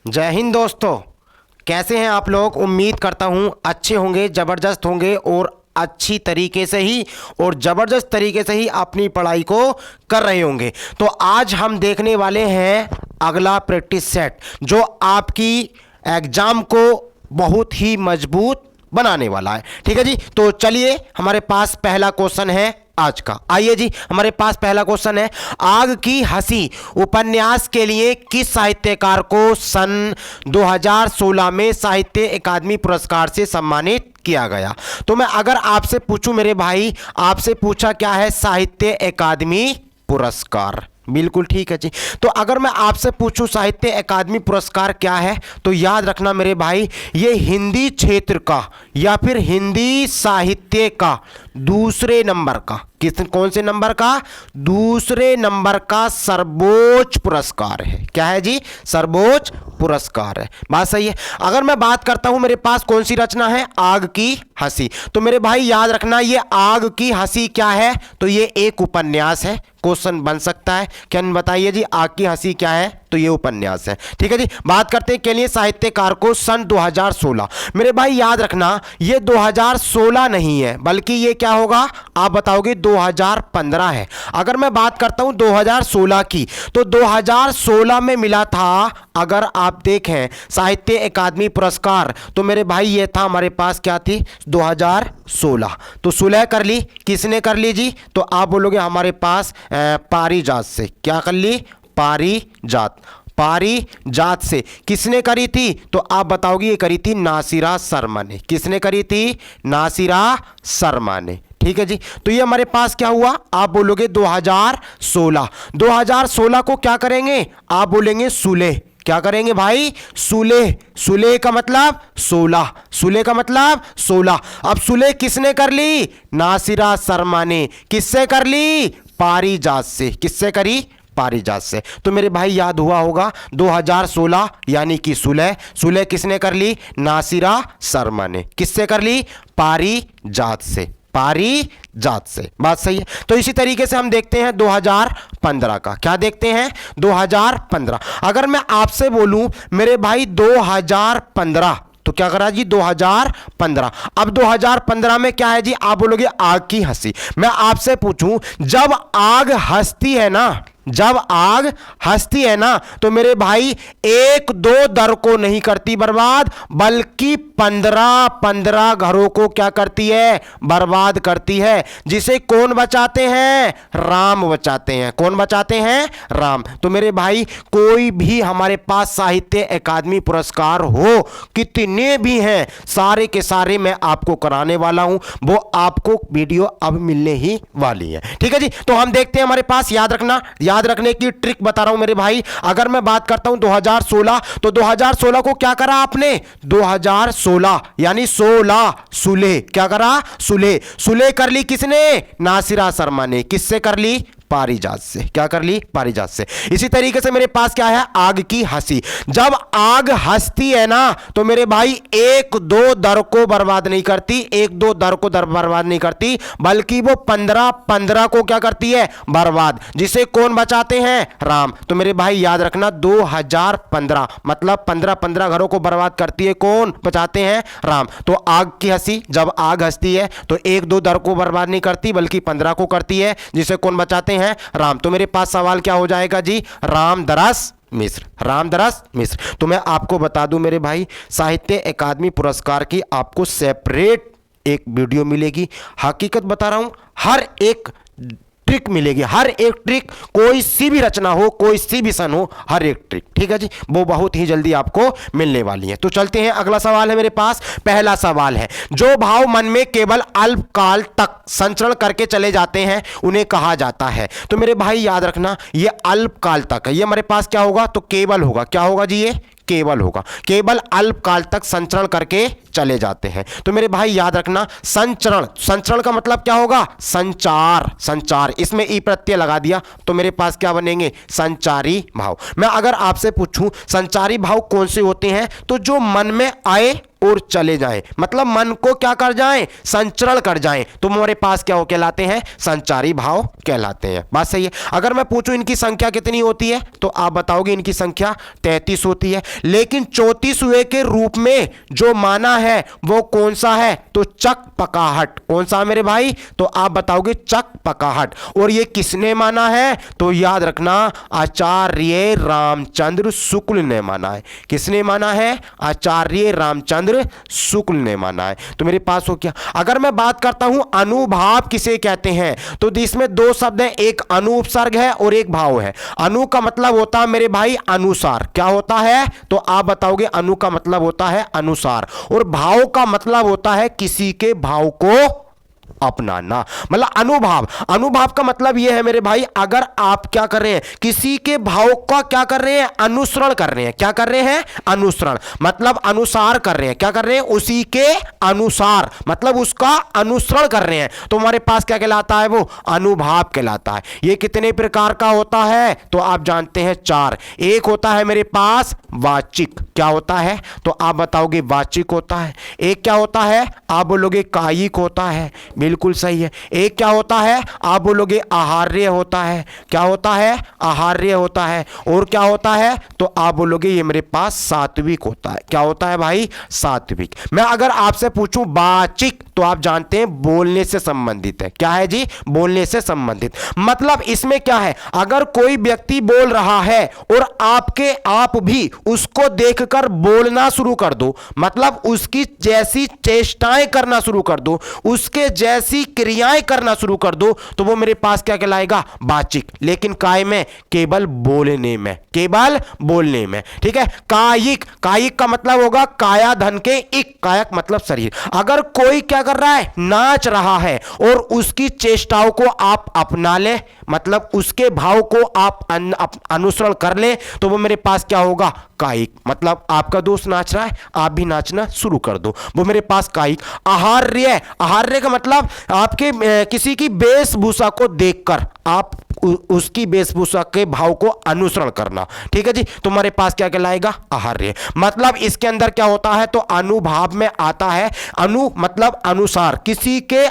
जय हिंद दोस्तों, कैसे हैं आप लोग। उम्मीद करता हूं अच्छे होंगे, ज़बरदस्त होंगे और अच्छी तरीके से ही और ज़बरदस्त तरीके से ही अपनी पढ़ाई को कर रहे होंगे। तो आज हम देखने वाले हैं अगला प्रैक्टिस सेट जो आपकी एग्ज़ाम को बहुत ही मजबूत बनाने वाला है। ठीक है जी, तो चलिए हमारे पास पहला क्वेश्चन है आज का। आइए जी, हमारे पास पहला क्वेश्चन है, आग की हंसी उपन्यास के लिए किस साहित्यकार को सन 2016 में साहित्य अकादमी पुरस्कार से सम्मानित किया गया। तो मैं अगर आपसे पूछूं मेरे भाई, आपसे पूछा क्या है, साहित्य अकादमी पुरस्कार। बिल्कुल ठीक है जी। तो अगर मैं आपसे पूछूं साहित्य अकादमी पुरस्कार क्या है, तो याद रखना मेरे भाई, ये हिंदी क्षेत्र का या फिर हिंदी साहित्य का दूसरे नंबर का, कौन से नंबर का, दूसरे नंबर का सर्वोच्च पुरस्कार है। क्या है जी, सर्वोच्च पुरस्कार है। बात सही है। अगर मैं बात करता हूं मेरे पास कौन सी रचना है, आग की हंसी, तो मेरे भाई याद रखना ये आग की हंसी क्या है, तो ये एक उपन्यास है। क्वेश्चन बन सकता है, क्या बताइए जी, आग की हंसी क्या है, तो ये उपन्यास है। ठीक है जी। बात करते हैं के लिए साहित्यकार को सन 2016। मेरे भाई याद रखना ये 2016 नहीं है, बल्कि ये क्या होगा, आप बताओगे 2015 है। अगर मैं बात करता हूं 2016 की, तो 2016 में मिला था, अगर आप देखें साहित्य अकादमी पुरस्कार, तो मेरे भाई ये था हमारे पास, क्या थी, 2016। तो सुलह कर ली, किसने कर ली जी, तो आप बोलोगे हमारे पास पारिजात से। क्या कर ली, पारिजात। पारिजात से किसने करी थी, तो आप बताओगे ये करी थी नासिरा शर्मा ने। किसने करी थी, नासिरा शर्मा ने। ठीक है जी। तो ये हमारे पास क्या हुआ, आप बोलोगे 2016। 2016 को क्या करेंगे, आप बोलेंगे सुलह। क्या करेंगे भाई, सुलह। सुलह का मतलब 16, सुलह का मतलब 16। अब सुलह किसने कर ली, नासिरा शर्मा ने। किससे कर ली, पारिजात से। किससे करी, पारिजात से। तो मेरे भाई याद हुआ होगा 2016 यानी कि सुलह। सुलह किसने कर ली, नासिरा शर्मा ने। किससे कर ली, पारिजात से। पारिजात से। बात सही है। तो इसी तरीके से हम देखते हैं 2015 का। क्या देखते हैं, 2015। अगर मैं आपसे बोलूं मेरे भाई 2015, तो क्या करा जी, 2015। अब 2015 में क्या है जी, आप बोलोगे आग की हंसी। मैं आपसे पूछूं, जब आग हंसती है ना, जब आग हंसती है ना, तो मेरे भाई एक दो दर को नहीं करती बर्बाद, बल्कि 15 घरों को क्या करती है, बर्बाद करती है। जिसे कौन बचाते हैं, राम बचाते हैं। कौन बचाते हैं, राम। तो मेरे भाई कोई भी हमारे पास साहित्य अकादमी पुरस्कार हो, कितने भी हैं, सारे के सारे मैं आपको कराने वाला हूं। वो आपको वीडियो अब मिलने ही वाली है। ठीक है जी। तो हम देखते हैं हमारे पास, याद रखना, याद रखने की ट्रिक बता रहा हूं मेरे भाई। अगर मैं बात करता हूं 2016, तो 2016 को क्या करा आपने, 2016 यानी 16 सुलह। क्या करा, सुलह। सुलह कर ली किसने, नासिरा शर्मा ने। किससे कर ली, पारिजात से। क्या कर ली, पारिजात से। इसी तरीके से मेरे पास क्या है, आग की हंसी। जब आग हंसती है ना, तो मेरे भाई एक दो दर को बर्बाद नहीं करती, एक दो दर को बर्बाद नहीं करती, बल्कि वो 15 को क्या करती है, बर्बाद। जिसे कौन बचाते हैं, राम। तो मेरे भाई याद रखना 2015 मतलब 15 घरों को बर्बाद करती है, कौन बचाते हैं, राम। तो आग की हंसी, जब आग हंसती है तो एक दो दर को बर्बाद नहीं करती, बल्कि 15 को करती है, जिसे कौन बचाते हैं, राम। तो मेरे पास सवाल क्या हो जाएगा जी, रामदरस मिश्र। रामदरस मिश्र। तो मैं आपको बता दूं मेरे भाई, साहित्य अकादमी पुरस्कार की आपको सेपरेट एक वीडियो मिलेगी। हकीकत बता रहा हूं, हर एक ट्रिक मिलेगी, हर एक ट्रिक, कोई सी भी रचना हो, कोई सी भी सन हो, हर एक ट्रिक। ठीक है जी, वो बहुत ही जल्दी आपको मिलने वाली है। तो चलते हैं, अगला सवाल है मेरे पास। पहला सवाल है, जो भाव मन में केवल अल्पकाल तक संचरण करके चले जाते हैं उन्हें कहा जाता है। तो मेरे भाई याद रखना ये अल्पकाल तक है, ये हमारे पास क्या होगा, तो केवल होगा। क्या होगा जी, ये केवल होगा। केवल अल्पकाल तक संचरण करके चले जाते हैं। तो मेरे भाई याद रखना, संचरण, संचरण का मतलब क्या होगा, संचार। संचार, इसमें ई प्रत्यय लगा दिया, तो मेरे पास क्या बनेंगे, संचारी भाव। मैं अगर आपसे पूछूं संचारी भाव कौन से होते हैं, तो जो मन में आए और चले जाएं, मतलब मन को क्या कर जाएं, संचरण कर जाएं, तो हमारे पास क्या हो कहलाते हैं, संचारी भाव कहलाते हैं। बात सही है। अगर मैं पूछूं इनकी संख्या कितनी होती है, तो आप बताओगे इनकी संख्या 33 होती है, लेकिन 34वें के रूप में जो माना है वो कौन सा है, तो चकपकाहट। कौन सा मेरे भाई, तो आप बताओगे चकपकाहट। और ये किसने माना है, तो याद रखना आचार्य रामचंद्र शुक्ल ने माना है। किसने माना है, आचार्य रामचंद्र शुक्ल ने माना है। तो मेरे पास हो क्या, अगर मैं बात करता हूं अनुभाव किसे कहते हैं, तो इसमें दो शब्द हैं, एक अनुपसर्ग है और एक भाव है। अनु का मतलब होता है मेरे भाई अनुसार, क्या होता है, तो आप बताओगे अनु का मतलब होता है अनुसार, और भाव का मतलब होता है किसी के भाव को अपनाना, मतलब अनुभाव। अनुभाव का मतलब यह है मेरे भाई, अगर आप क्या कर रहे हैं, किसी के भाव का क्या कर रहे हैं, अनुसरण कर रहे हैं। क्या कर रहे हैं, अनुसरण, मतलब अनुसार कर रहे हैं। क्या कर रहे हैं, उसी के अनुसार, मतलब उसका अनुसरण कर रहे हैं, तो हमारे पास क्या कहलाता है, वो अनुभाव कहलाता है। ये कितने प्रकार का होता है, तो आप जानते हैं 4। एक होता है मेरे पास वाचिक, क्या होता है, तो आप बताओगे वाचिक होता है। एक क्या होता है, आप बोलोगे कायिक होता है, बिल्कुल सही है। एक क्या होता है, आप बोलोगे आहार्य होता है। क्या होता है, आहार्य होता है। और क्या होता है, तो आप बोलोगे ये मेरे पास सात्विक होता है। क्या होता है भाई, सात्विक। मैं अगर आपसे पूछूं वाचिक, तो आप जानते हैं बोलने से संबंधित है। क्या है जी, बोलने से संबंधित। मतलब इसमें क्या है, अगर कोई व्यक्ति बोल रहा है और आप भी उसको देखकर बोलना शुरू कर दो, मतलब उसकी जैसी चेष्टाएं करना शुरू कर दो, उसके जैसी क्रियाएं करना शुरू कर दो, तो वो मेरे पास क्या कहलाएगा, वाचिक। लेकिन काय में, केवल बोलने में, केवल बोलने में। ठीक है। कायिक, कायिक का मतलब होगा काया धन के इक, कायक मतलब शरीर। अगर कोई क्या कर रहा है, नाच रहा है और उसकी चेष्टाओं को आप अपना ले, मतलब उसके भाव को आप अनुसरण कर ले, तो वो मेरे पास क्या होगा, कायिक। मतलब आपका दोस्त नाच रहा है, आप भी नाचना शुरू कर दो, वो मेरे पास कायिक। आहार्य, आहार्य का मतलब आपके किसी की वेशभूषा को देखकर आप उसकी वेशभूषा के भाव को अनुसरण करना। ठीक है जी, तुम्हारे पास क्या कहलाएगा, आहार्य। मतलब इसके अंदर क्या होता है, तो अनुभाव में आता है। अनु मतलब अनुसार, किसी के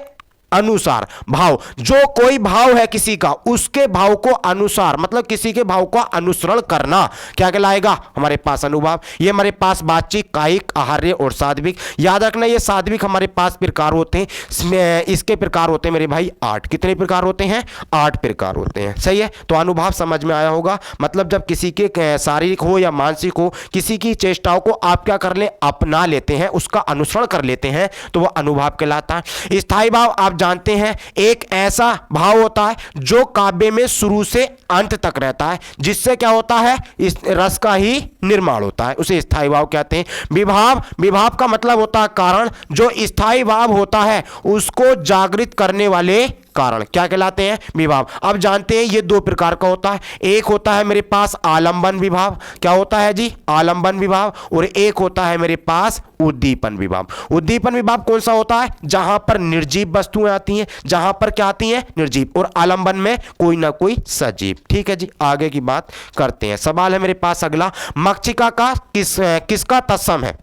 अनुसार भाव, जो कोई भाव है किसी का, उसके भाव को अनुसार, मतलब किसी के भाव का अनुसरण करना, क्या कहलाएगा, हमारे पास अनुभाव। ये हमारे पास वाचिक, कायिक, आहार्य और सात्विक। याद रखना ये सात्विक हमारे पास प्रकार होते हैं, इसके प्रकार होते हैं मेरे भाई 8। कितने प्रकार होते हैं, 8 प्रकार होते हैं। सही है। तो अनुभाव समझ में आया होगा, मतलब जब किसी के शारीरिक हो या मानसिक हो, किसी की चेष्टाओं को आप क्या कर ले, अपना लेते हैं, उसका अनुसरण कर लेते हैं, तो वह अनुभाव कहलाता है। स्थायी भाव आप जानते हैं, एक ऐसा भाव होता है जो काव्य में शुरू से अंत तक रहता है, जिससे क्या होता है, इस रस का ही निर्माण होता है, उसे स्थायी भाव कहते हैं। विभाव, विभाव का मतलब होता है कारण, जो स्थायी भाव होता है उसको जागृत करने वाले कारण क्या कहलाते हैं, विभाव। अब जानते हैं ये 2 प्रकार का होता है। एक होता है मेरे पास आलंबन विभाव, क्या होता है जी, आलंबन विभाव। और एक होता है मेरे पास उद्दीपन विभाव। उद्दीपन विभाव कौन सा होता है, जहां पर निर्जीव वस्तुएं आती हैं, जहां पर क्या आती हैं, निर्जीव, और आलंबन में कोई ना कोई सजीव। ठीक है जी, आगे की बात करते हैं। सवाल है मेरे पास अगला, मक्षिका का किसका तत्सम है,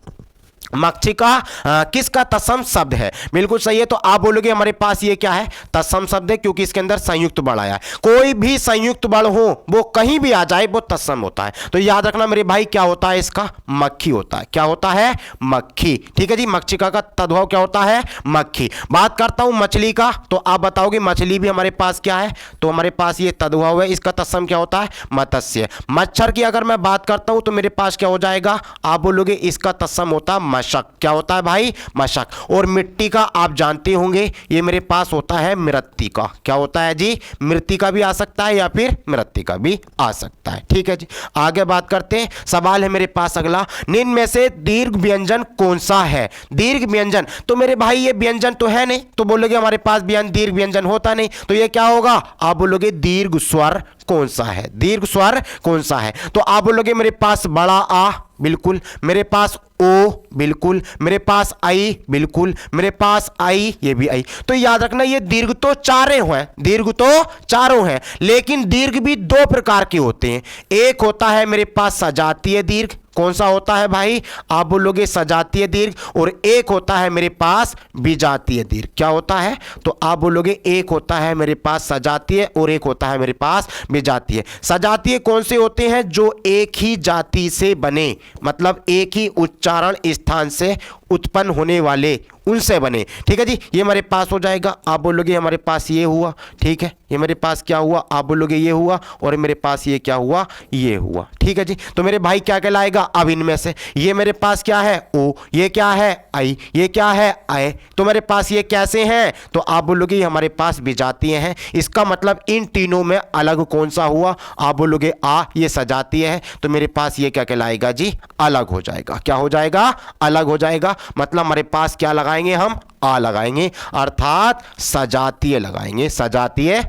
मक्षिका किसका तत्सम शब्द है। बिल्कुल सही है। तो आप बोलोगे हमारे पास ये क्या है, तत्सम शब्द है, क्योंकि इसके अंदर संयुक्त बल आया है। कोई भी संयुक्त बल हो वो कहीं भी आ जाए वो तत्सम होता है। तो याद रखना मेरे भाई क्या होता है, इसका मक्खी होता है। क्या होता है, मक्खी। ठीक है जी, मक्षिका का तद्भव क्या होता है, मक्खी। बात करता हूं मछली का, तो आप बताओगे मछली भी हमारे पास क्या है, तो हमारे पास ये तद्भव है, इसका तत्सम क्या होता है, मत्स्य। मच्छर की अगर मैं बात करता हूं तो मेरे पास क्या हो जाएगा, आप बोलोगे इसका तत्सम होता है मशक। क्या होता है भाई, मशक। और मिट्टी का आप जानते होंगे ये मेरे पास होता है मृत्तिका। क्या होता है जी, मृत्तिका भी आ सकता है या फिर मृत्तिका भी आ सकता है। ठीक है जी, आगे बात करते हैं। सवाल है मेरे पास अगला, निम्न में से दीर्घ व्यंजन कौन सा है। दीर्घ व्यंजन, तो मेरे भाई ये व्यंजन तो है नहीं, तो बोलोगे हमारे पास दीर्घ व्यंजन होता नहीं, तो ये क्या होगा, आप बोलोगे दीर्घ स्वर कौन सा है, दीर्घ स्वर कौन सा है। तो आप बोलोगे मेरे पास बड़ा आ, बिल्कुल, मेरे पास ओ, बिल्कुल, मेरे पास आई, बिल्कुल, मेरे पास आई, ये भी आई। तो याद रखना ये दीर्घ तो चारों हैं, दीर्घ तो चारों हैं, लेकिन दीर्घ भी 2 प्रकार के होते हैं। एक होता है मेरे पास सजातीय दीर्घ, कौन सा होता है भाई? आप बोलोगे सजातीय दीर्घ, और एक होता है मेरे पास विजातीय दीर्घ। क्या होता है? तो आप बोलोगे एक होता है मेरे पास सजातीय और एक होता है मेरे पास विजातीय। सजातीय कौन से होते हैं? जो एक ही जाति से बने, मतलब एक ही उच्चारण स्थान से उत्पन्न होने वाले, उनसे बने। ठीक है जी, ये हमारे पास हो जाएगा। आप बोलोगे हमारे पास ये हुआ, ठीक है, ये मेरे पास क्या हुआ? आप बोलोगे ये हुआ, और मेरे पास ये क्या हुआ? ये हुआ। ठीक है जी, तो मेरे भाई क्या कहलाएगा? अब इनमें से ये मेरे पास क्या है? ओ, ये क्या है? आई, ये क्या है? आए। तो मेरे पास ये कैसे हैं? तो आप बोलोगे हमारे पास विजातीय हैं। इसका मतलब इन तीनों में अलग कौन सा हुआ? आप बोलोगे आ, ये सजातीय है, तो मेरे पास ये क्या कहलाएगा जी? अलग हो जाएगा। क्या हो जाएगा? अलग हो जाएगा। मतलब हमारे पास क्या लगाएंगे हम? आ लगाएंगे, अर्थात सजातीय लगाएंगे, सजातीय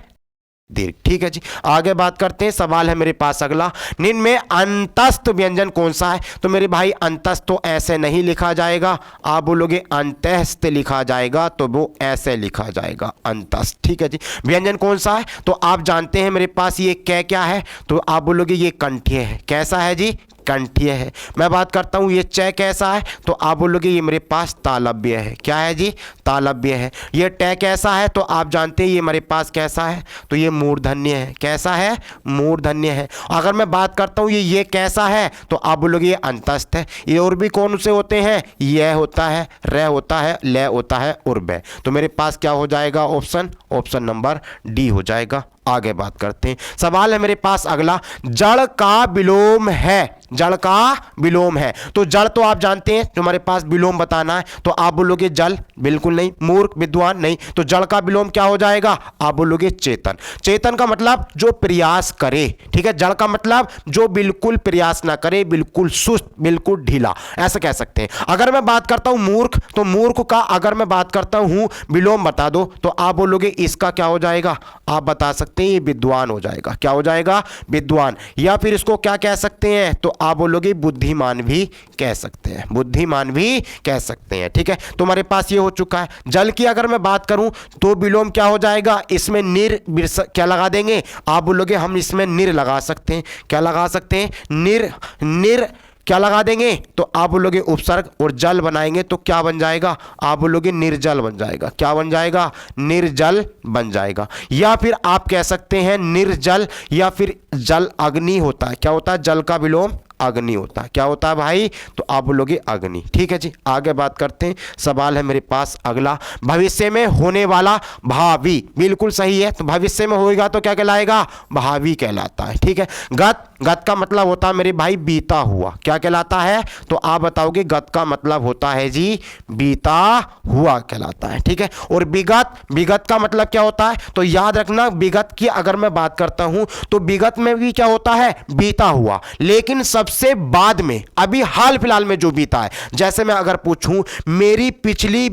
दीर्घ। ठीक है जी, आगे बात करते हैं। सवाल है मेरे पास अगला, निम्न में अंतस्थ व्यंजन कौन सा है? तो मेरे भाई अंतस्थ तो ऐसे नहीं लिखा जाएगा, आप बोलोगे अंतस्थ लिखा जाएगा, तो वो ऐसे लिखा जाएगा, अंतस्थ। ठीक है जी, व्यंजन कौन सा है? तो आप जानते हैं मेरे पास ये कै क्या है? तो आप बोलोगे ये कंठीय है। कैसा है जी? कंठीय है। मैं बात करता हूं ये च कैसा है? तो आप बोलोगे ये मेरे पास तालव्य है। क्या है जी? तालव्य है। ये ट कैसा है? तो आप जानते हैं ये मेरे पास कैसा है? तो ये मूर्धन्य है। कैसा है? मूर्धन्य है। अगर मैं बात करता हूं ये कैसा है? तो आप बोलोगे ये अंतस्थ है। ये और भी कौन से होते हैं? यह होता है, र होता है, ल होता है और ब। तो मेरे पास क्या हो जाएगा? ऑप्शन नंबर डी हो जाएगा। आगे बात करते हैं। सवाल है मेरे पास अगला, जड़ का विलोम है। जड़ का विलोम है, तो जड़ तो आप जानते हैं, जो हमारे पास विलोम बताना है, तो आप बोलोगे जल, बिल्कुल नहीं। मूर्ख, विद्वान, नहीं। तो जड़ का विलोम क्या हो जाएगा? आप बोलोगे चेतन। चेतन का मतलब जो प्रयास करे। ठीक है, जड़ का मतलब जो बिल्कुल प्रयास ना करे, बिल्कुल सुस्त, बिल्कुल ढीला, ऐसा कह सकते हैं। अगर मैं बात करता हूं मूर्ख, तो मूर्ख का अगर मैं बात करता हूं विलोम बता दो, तो आप बोलोगे इसका क्या हो जाएगा? आप बता सकते हैं ये विद्वान हो जाएगा। क्या हो जाएगा? विद्वान। या फिर इसको क्या कह सकते हैं? तो आप बोलोगे बुद्धिमान भी कह सकते हैं, बुद्धिमान भी कह सकते हैं। ठीक है, तो हमारे पास ये हो चुका है। जल की अगर मैं बात करूं तो विलोम क्या हो जाएगा? इसमें निर क्या लगा देंगे? आप बोलोगे हम इसमें निर लगा सकते हैं। क्या लगा सकते हैं? निर क्या लगा देंगे? तो आप बोलोगे उपसर्ग, और जल बनाएंगे तो क्या बन जाएगा? आप बोलोगे निर्जल बन जाएगा। क्या बन जाएगा? निर्जल बन जाएगा। या फिर आप कह सकते हैं निर्जल, या फिर जल अग्नि होता है। क्या होता है? जल का विलोम अग्नि होता है। क्या होता है भाई? तो आप बोलोगे अग्नि। ठीक है जी, आगे बात करते हैं। सवाल है मेरे पास अगला, भविष्य में होने वाला भावी। बिल्कुल सही है, तो भविष्य में होएगा तो क्या कहलाएगा? भावी कहलाता है। ठीक है, गत का मतलब होता है मेरे भाई बीता हुआ। क्या कहलाता है? तो आप बताओगे गत का मतलब होता है जी बीता हुआ कहलाता है। ठीक है, और विगत का मतलब क्या होता है? तो याद रखना, विगत की अगर मैं बात करता हूं तो विगत में भी क्या होता है? बीता हुआ, लेकिन सबसे बाद में, अभी हाल फिलहाल में जो बीता है। जैसे मैं अगर पूछूं मेरी पिछली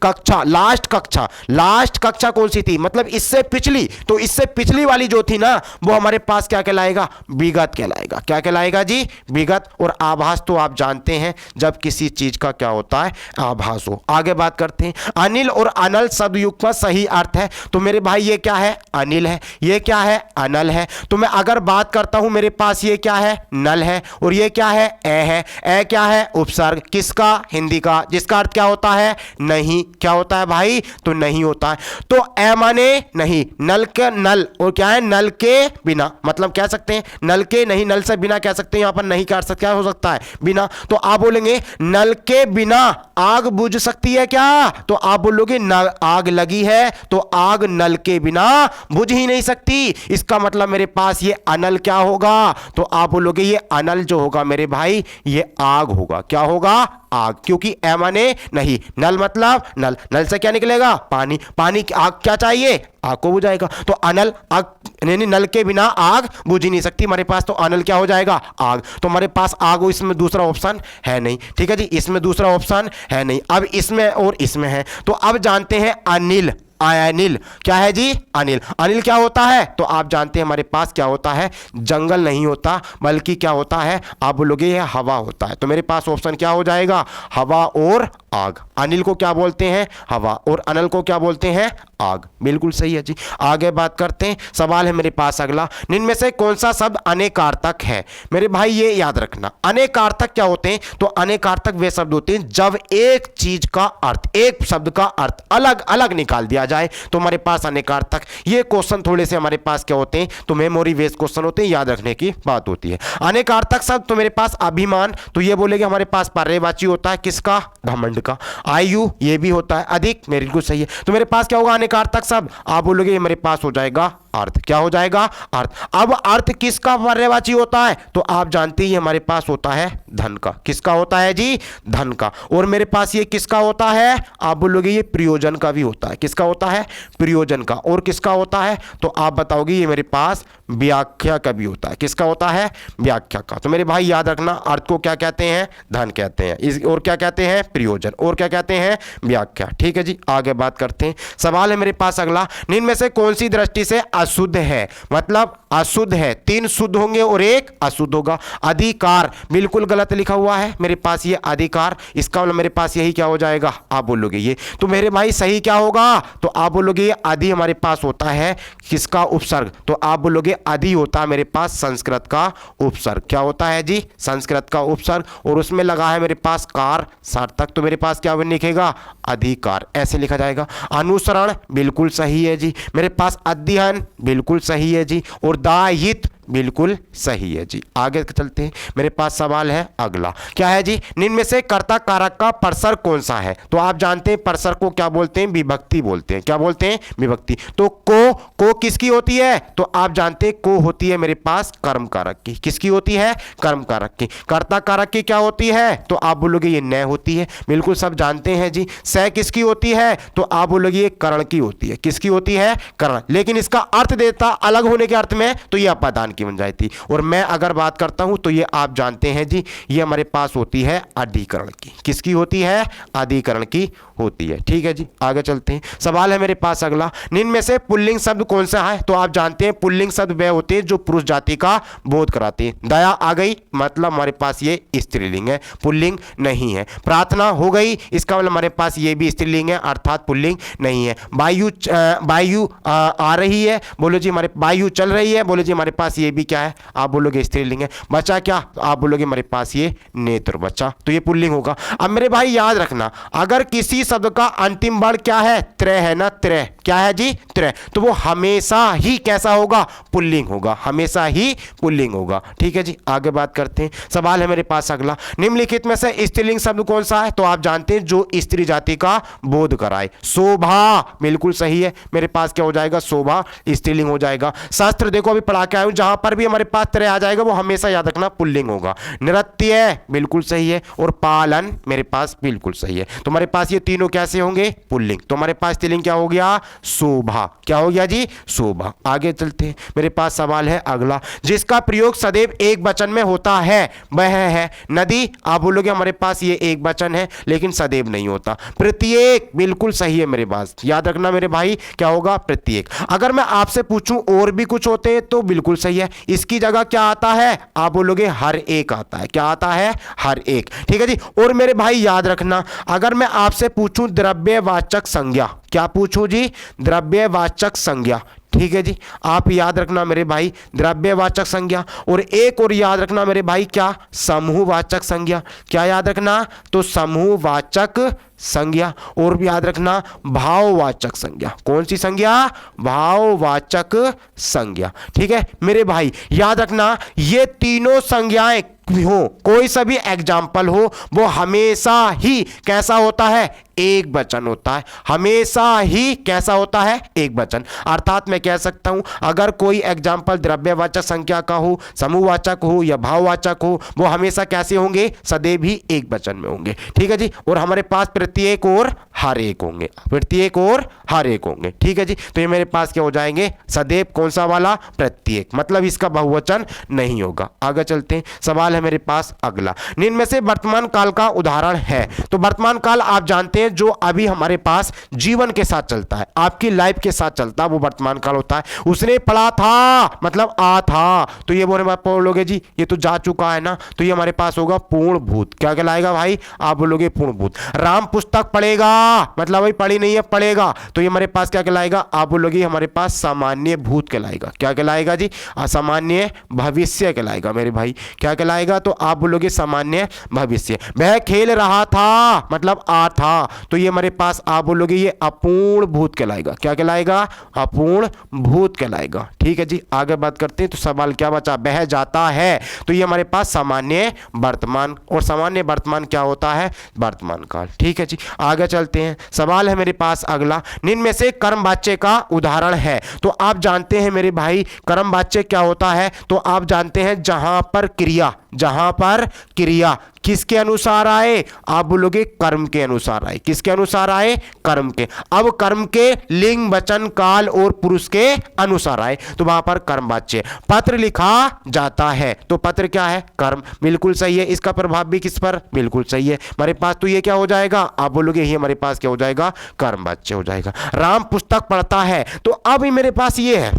कक्षा, लास्ट कक्षा कौन सी थी? मतलब इससे पिछली, तो इससे पिछली वाली जो थी ना, वो हमारे पास क्या कहलाएगा? विगत कहलाएगा। क्या कहलाएगा जी? विगत। और आभास तो आप जानते हैं, जब किसी चीज का क्या होता है? आभास हो। आगे बात करते हैं। अनिल और अनल शब्द युग का सही अर्थ है। तो मेरे भाई ये क्या है? अनिल है। ये क्या है? अनल है। तो मैं अगर बात करता हूं मेरे पास ये क्या है? नल है। और ये क्या है? ए है। ए क्या है? उपसर्ग। किसका? हिंदी का, जिसका अर्थ क्या होता है? नहीं। क्या होता है भाई? तो नहीं होता है। तो ए माने नहीं, नल के नल, और क्या है? नल के बिना, मतलब कह सकते हैं नल के नहीं, नल से बिना कह सकते हैं। यहां पर नहीं कर सकते, क्या हो सकता है? बिना। तो आप बोलेंगे नल के बिना आग बुझ सकती है क्या? तो आप बोलोगे आग लगी है, तो आग नल के बिना बुझ ही नहीं सकती। इसका मतलब मेरे पास ये अनल क्या होगा? तो आप बोलोगे ये अनल जो होगा मेरे भाई, ये आग होगा। क्या होगा? आग। क्योंकि ए माने नहीं, नल मतलब नल, नल से क्या निकलेगा? पानी। पानी की आग क्या चाहिए? आग को बुझाएगा। तो अनल आग, नहीं, नल के बिना आग बुझ ही नहीं सकती हमारे पास, तो अनल क्या हो जाएगा? आग। तो हमारे पास आग हो, इसमें दूसरा ऑप्शन है नहीं। ठीक है जी, इसमें दूसरा ऑप्शन है नहीं। अब इसमें और इसमें है। तो अब जानते हैं अनिल। अनिल क्या है जी? अनिल। अनिल क्या होता है? तो आप जानते हैं हमारे पास क्या होता है? जंगल नहीं होता, बल्कि क्या होता है? आप बोलोगे ये हवा होता है। तो मेरे पास ऑप्शन क्या हो जाएगा? हवा और आग। अनिल को क्या बोलते हैं? हवा। और अनल को क्या बोलते हैं? आग। बिल्कुल सही है जी। आगे बात करते हैं, सवाल है मेरे पास अगला, निम्न में से कौन सा शब्द अनेकार्थक है? मेरे भाई ये याद रखना, अनेकार्थक क्या होते हैं? तो अनेकार्थक वे शब्द होते हैं जब एक चीज का अर्थ, एक शब्द का अर्थ अलग अलग निकाल दिया जाए तो हमारे पास अनेकार्थक। ये क्वेश्चन थोड़े से हमारे पास क्या होते हैं, तो मेमोरी बेस्ड क्वेश्चन होते हैं, याद रखने की बात होती है। अनेकार्थक शब्द तो मेरे पास अभिमान, तो ये बोलेगे हमारे पास पर्यायवाची होता है किसका? घमंड का। आयु ये भी होता है, अधिक बिल्कुल सही है। तो मेरे पास क्या होगा अनेकार्थक शब्द? आप बोलोगे ये मेरे पास हो जाएगा अर्थ। क्या हो जाएगा? अर्थ। अब अर्थ किसका पर्यायवाची होता है? तो आप जानते ही हमारे पास होता है धन का। किसका होता है जी? धन का। और मेरे पास ये किसका होता है? आप बोलोगे ये प्रयोजन का भी होता है। किसका होता है? प्रयोजन का। और किसका होता है? तो आप बताओगे ये मेरे पास व्याख्या का भी होता है। किसका होता है? व्याख्या का। तो मेरे भाई याद रखना, अर्थ को क्या कहते हैं? धन कहते हैं। और क्या कहते हैं? प्रयोजन। और क्या कहते हैं? व्याख्या। ठीक है जी, आगे बात करते हैं। सवाल है मेरे पास अगला, निम्न में से कौन सी दृष्टि से अशुद्ध है? मतलब अशुद्ध है, 3 शुद्ध होंगे और 1 अशुद्ध होगा। अधिकार बिल्कुल गलत लिखा हुआ है मेरे पास, ये अधिकार, इसका मतलब मेरे पास यही क्या हो जाएगा? आप बोलोगे ये। तो मेरे भाई सही क्या होगा? तो आप बोलोगे ये अधि हमारे पास होता है किसका? उपसर्ग। तो आप बोलोगे अधि होता है मेरे पास संस्कृत का उपसर्ग। क्या होता है जी? संस्कृत का उपसर्ग। और उसमें लगा है मेरे पास कार सार्थक, तो मेरे पास क्या लिखेगा? अधिकार, ऐसे लिखा जाएगा। अनुसरण बिल्कुल सही है जी। मेरे पास अध्ययन बिल्कुल सही है जी। और दायित्व बिल्कुल सही है जी। आगे चलते हैं, मेरे पास सवाल है अगला, क्या है जी? निम्न में से कर्ता कारक का परसर कौन सा है? तो आप जानते हैं परसर को क्या बोलते हैं? विभक्ति बोलते हैं। क्या बोलते हैं? विभक्ति। तो को किसकी होती है? तो आप जानते हैं को होती है मेरे पास कर्म कारक की। किसकी होती है? कर्म कारक की। कर्ता कारक की क्या होती है? तो आप बोलोगे ये न होती है। बिल्कुल सब जानते हैं जी। स किसकी होती है? तो आप बोलोगे ये करण की होती है। किसकी होती है? करण। लेकिन इसका अर्थ देता अलग होने के अर्थ में, तो ये अपादान की बन जाती। और मैं अगर बात करता हूं तो ये आप जानते हैं जी, ये हमारे पास होती है अधिकरण की। किसकी होती है? अधिकरण की होती है। ठीक है जी, आगे चलते हैं। सवाल है मेरे पास अगला, निम्न में से पुल्लिंग शब्द कौन सा है? तो आप जानते हैं पुल्लिंग शब्द वे होते हैं जो पुरुष जाति का बोध कराते हैं। दया आ गई, मतलब हमारे पास ये स्त्रीलिंग है, पुल्लिंग नहीं है। प्रार्थना हो गई, इसका मतलब हमारे पास ये भी स्त्रीलिंग है, अर्थात पुल्लिंग नहीं है। वायु आ रही है, बोलो जी हमारे वायु चल रही है, बोलो जी हमारे पास ये भी क्या है? आप बोलोगे स्त्रीलिंग है। बचा क्या? आप बोलोगे हमारे पास ये नेत्र बचा, तो ये पुल्लिंग होगा। अब मेरे भाई याद रखना, अगर किसी शब्द का अंतिम वर्ण क्या है? त्रय है ना, त्रय। क्या है जी? त्रय। तो वो हमेशा ही कैसा होगा? पुल्लिंग होगा, हमेशा ही पुल्लिंग होगा। ठीक है जी, आगे बात करते हैं। सवाल है मेरे पास अगला, निम्नलिखित में से स्त्रीलिंग शब्द कौन सा है? तो आप जानते हैं जो स्त्री जाति का बोध कराए। शोभा बिल्कुल सही है, मेरे पास क्या हो जाएगा? शोभा स्त्रीलिंग हो जाएगा। शास्त्र देखो अभी पढ़ा के आया हूं, जहां पर भी हमारे पास त्रय आ जाएगा वो हमेशा याद रखना पुल्लिंग होगा। नृत्य बिल्कुल सही है। और पालन मेरे पास बिल्कुल सही है। तो हमारे पास ये तीनों कैसे होंगे? पुल्लिंग। तो हमारे पास स्त्रीलिंग क्या हो गया? शोभा। क्या हो गया जी? शोभा। आगे चलते हैं, मेरे पास सवाल है अगला, जिसका प्रयोग सदैव एक वचन में होता है वह है नदी। आप बोलोगे हमारे पास ये एक वचन है, लेकिन सदैव नहीं होता। प्रत्येक बिल्कुल सही है मेरे पास, याद रखना मेरे भाई क्या होगा? प्रत्येक। अगर मैं आपसे पूछूं और भी कुछ होते हैं तो बिल्कुल सही है, इसकी जगह क्या आता है? आप बोलोगे हर एक आता है। क्या आता है? हर एक। ठीक है जी। और मेरे भाई याद रखना, अगर मैं आपसे पूछूं द्रव्यवाचक संज्ञा, क्या पूछूं जी? द्रव्यवाचक संज्ञा। ठीक है जी, आप याद रखना मेरे भाई द्रव्यवाचक संज्ञा। और एक और याद रखना मेरे भाई, क्या? समूहवाचक संज्ञा। क्या याद रखना? तो समूहवाचक संज्ञा। और भी याद रखना भाववाचक संज्ञा। कौन सी संज्ञा? भाववाचक संज्ञा। ठीक है मेरे भाई, याद रखना ये तीनों संज्ञाएं हो, कोई सा भी एग्जाम्पल हो, वो हमेशा ही कैसा होता है? एक वचन होता है। हमेशा ही कैसा होता है? एक वचन। अर्थात मैं कह सकता हूं अगर कोई एग्जाम्पल द्रव्यवाचक संख्या का हो, समूहवाचक हो या भाववाचक हो, वो हमेशा कैसे होंगे? सदैव ही एक वचन में होंगे। ठीक है जी। और हमारे पास प्रत्येक और हर एक होंगे, प्रत्येक और हर एक होंगे। ठीक है जी। तो ये मेरे पास क्या हो जाएंगे? सदैव कौन सा वाला? प्रत्येक, मतलब इसका बहुवचन नहीं होगा। आगे चलते हैं, सवाल है मेरे पास अगला, निम्न में से वर्तमान काल का उदाहरण है। तो वर्तमान काल आप जानते हैं जो अभी हमारे पास जीवन के साथ चलता है, आपकी लाइफ के साथ चलता है, वो वर्तमान काल होता है। उसने पढ़ा था मतलब आ था, तो ये बोलोगे जी ये तो जा चुका है ना, तो ये हमारे पास होगा पूर्ण भूत। क्या कहलाएगा भाई? आप बोलोगे पूर्ण भूत। राम पुस्तक पढ़ेगा, मतलब भाई पढ़ी नहीं है, पढ़ेगा, तो ये हमारे पास क्या कहलाएगा, आप बोलोगे हमारे पास सामान्य भूत कहलाएगा। क्या कहलाएगा जी, असामान्य भविष्य कहलाएगा मेरे भाई। क्या कहलाएगा, तो आप बोलोगे सामान्य भविष्य। वह खेल रहा था मतलब आ था, तो ये हमारे पास आप बोलोगे ये अपूर्ण भूत कहलाएगा। क्या कहलाएगा, अपूर्ण भूत कहलाएगा। ठीक है जी, आगे बात करते हैं। तो सवाल क्या बचा, बह जाता है, तो ये हमारे पास सामान्य वर्तमान, और सामान्य वर्तमान क्या होता है, वर्तमान काल। ठीक है जी, आगे चलते हैं। सवाल है मेरे पास अगला, निम्न में से कर्म वाच्य का उदाहरण है। तो आप जानते हैं मेरे भाई कर्म वाच्य क्या होता है, तो आप जानते हैं जहां पर क्रिया, जहां पर क्रिया किसके अनुसार आए, आप बोलोगे कर्म के अनुसार आए। किसके अनुसार आए, कर्म के। अब कर्म के लिंग वचन काल और पुरुष के अनुसार आए, तो वहां पर कर्म वाच्य। पत्र लिखा जाता है, तो पत्र क्या है, कर्म, बिल्कुल सही है। इसका प्रभाव भी किस पर, बिल्कुल सही है हमारे पास। तो ये क्या हो जाएगा, आप बोलोगे ये हमारे पास क्या हो जाएगा, कर्म वाच्य हो जाएगा। राम पुस्तक पढ़ता है, तो अब मेरे पास ये है,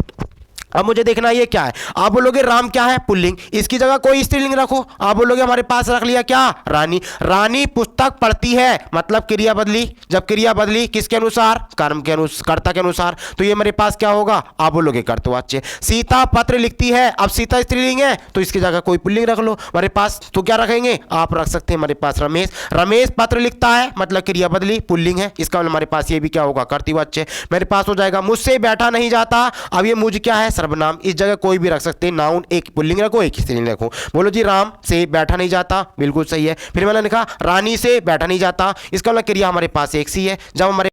अब मुझे देखना ये क्या है, आप बोलोगे राम क्या है, पुल्लिंग, इसकी जगह कोई स्त्रीलिंग रखो। आप बोलोगे हमारे पास रख लिया क्या, रानी। रानी पुस्तक पढ़ती है, मतलब क्रिया बदली, जब क्रिया बदली किसके अनुसार, कर्म के अनुसार, कर्ता के अनुसार, तो ये मेरे पास क्या होगा, आप बोलोगे कर्तवाच्य। सीता पत्र लिखती है, अब सीता स्त्रीलिंग है, तो इसकी जगह कोई पुल्लिंग रख लो हमारे पास। तो क्या रखेंगे, आप रख सकते हैं हमारे पास रमेश। रमेश पत्र लिखता है, मतलब क्रिया बदली, पुल्लिंग है, इसका मतलब हमारे पास ये भी क्या होगा, कर्तवाच्य। मेरे पास हो जाएगा मुझसे बैठा नहीं जाता, अब ये मुझ क्या है, सर्वनाम, इस जगह कोई भी रख सकते हैं, नाउन, एक पुल्लिंग रखो एक स्त्रीलिंग रखो। बोलो जी राम से बैठा नहीं जाता, बिल्कुल सही है। फिर मैंने लिखा रानी से बैठा नहीं जाता, इसका मतलब क्रिया हमारे पास एक सी है, जब हमारे